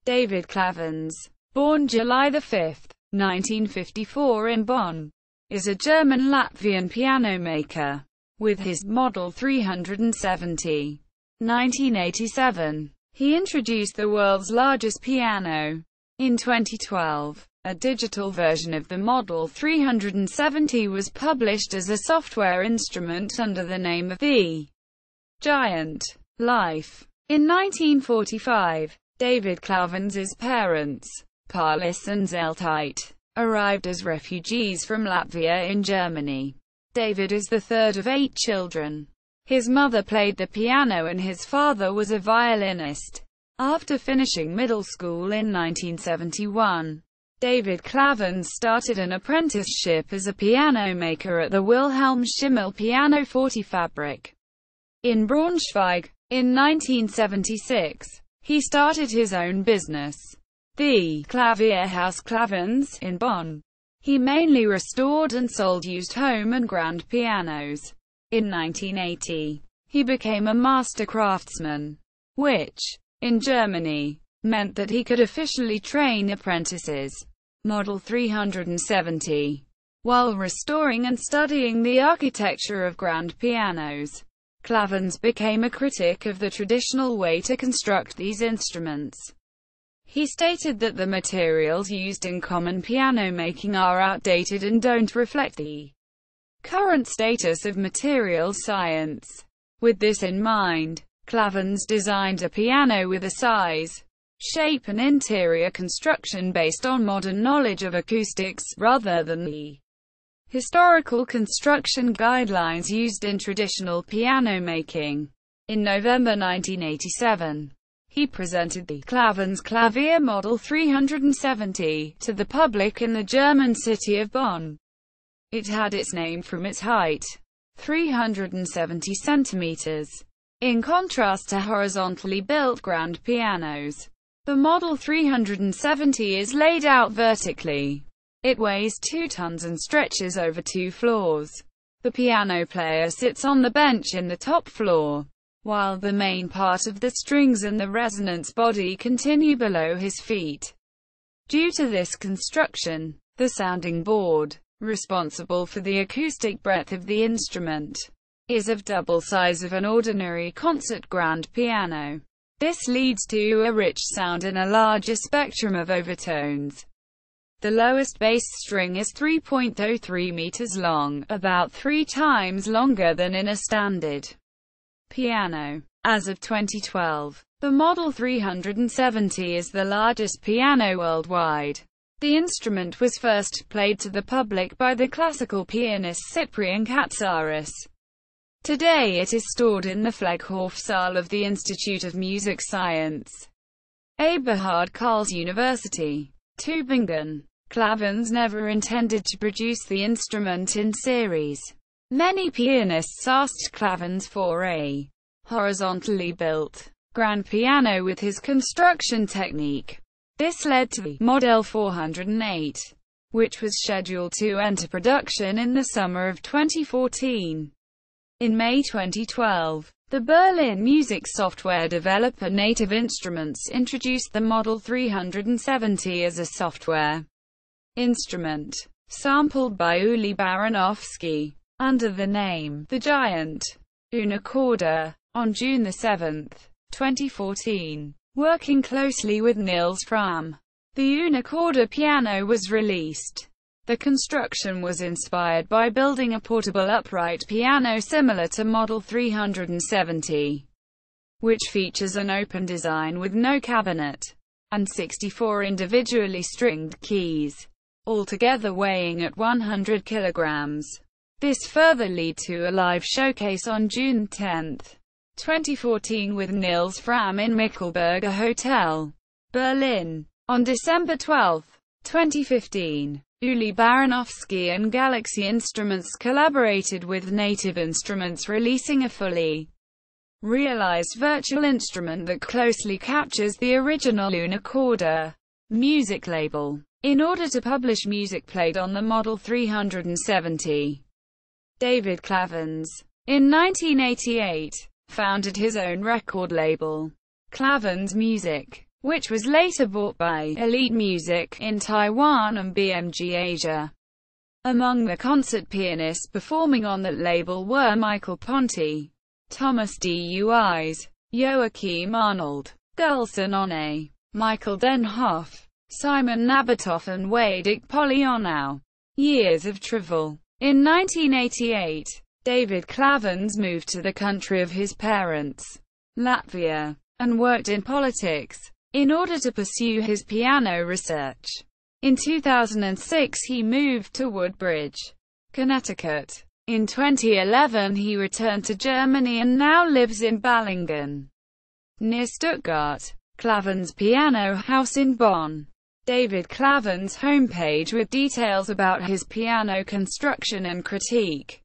David Klavins, born July 5, 1954 in Bonn, is a German-Latvian piano maker. With his Model 370, 1987, he introduced the world's largest piano. In 2012, a digital version of the Model 370 was published as a software instrument under the name of the Giant. Life. In 1945, David Klavins' parents, Paulis and Zeltite, arrived as refugees from Latvia in Germany. David is the third of 8 children. His mother played the piano and his father was a violinist. After finishing middle school in 1971, David Klavins started an apprenticeship as a piano maker at the Wilhelm Schimmel Pianoforte Fabrik in Braunschweig. In 1976, he started his own business, the Klavierhaus Klavins, in Bonn. He mainly restored and sold used home and grand pianos. In 1980, he became a master craftsman, which, in Germany, meant that he could officially train apprentices. Model 370. While restoring and studying the architecture of grand pianos, Klavins became a critic of the traditional way to construct these instruments. He stated that the materials used in common piano making are outdated and don't reflect the current status of materials science. With this in mind, Klavins designed a piano with a size, shape and interior construction based on modern knowledge of acoustics, rather than the historical construction guidelines used in traditional piano making. In November 1987, he presented the Klavins Clavier Model 370 to the public in the German city of Bonn. It had its name from its height, 370 centimeters. In contrast to horizontally built grand pianos, the Model 370 is laid out vertically. It weighs 2 tons and stretches over 2 floors. The piano player sits on the bench in the top floor, while the main part of the strings and the resonance body continue below his feet. Due to this construction, the sounding board, responsible for the acoustic breadth of the instrument, is of double size of an ordinary concert grand piano. This leads to a rich sound and a larger spectrum of overtones. The lowest bass string is 3.03 meters long, about 3 times longer than in a standard piano. As of 2012, the Model 370 is the largest piano worldwide. The instrument was first played to the public by the classical pianist Cyprian Katsaris. Today it is stored in the Pfleghofsaal of the Institute of Music Science, Eberhard Karls University, Tübingen. Klavins never intended to produce the instrument in series. Many pianists asked Klavins for a horizontally built grand piano with his construction technique. This led to the Modell 408, which was scheduled to enter production in the summer of 2014. In May 2012, the Berlin music software developer Native Instruments introduced the Model 370 as a software instrument, sampled by Uli Baranowski, under the name The Giant Unicorder, on June 7, 2014. Working closely with Nils Fram, the Unicorder piano was released. The construction was inspired by building a portable upright piano similar to Model 370, which features an open design with no cabinet, and 64 individually stringed keys, altogether weighing at 100 kilograms. This further led to a live showcase on June 10, 2014 with Nils Fram in Michelberger Hotel, Berlin. On December 12, 2015, Uli Baranowski and Galaxy Instruments collaborated with Native Instruments, releasing a fully realized virtual instrument that closely captures the original Unicorder music label, in order to publish music played on the Model 370. David Klavins, in 1988, founded his own record label, Klavins Music, which was later bought by Elite Music in Taiwan and BMG Asia. Among the concert pianists performing on that label were Michael Ponti, Thomas Duis, Joachim Arnold, Gulson One, Michael Denhoff, Simon Nabatoff and Wojciech Polionau. Years of travel. In 1988, David Klavins moved to the country of his parents, Latvia, and worked in politics, in order to pursue his piano research. In 2006 he moved to Woodbridge, Connecticut. In 2011 he returned to Germany and now lives in Balingen, near Stuttgart. Klavins Piano House in Bonn. David Klavins' homepage with details about his piano construction and critique.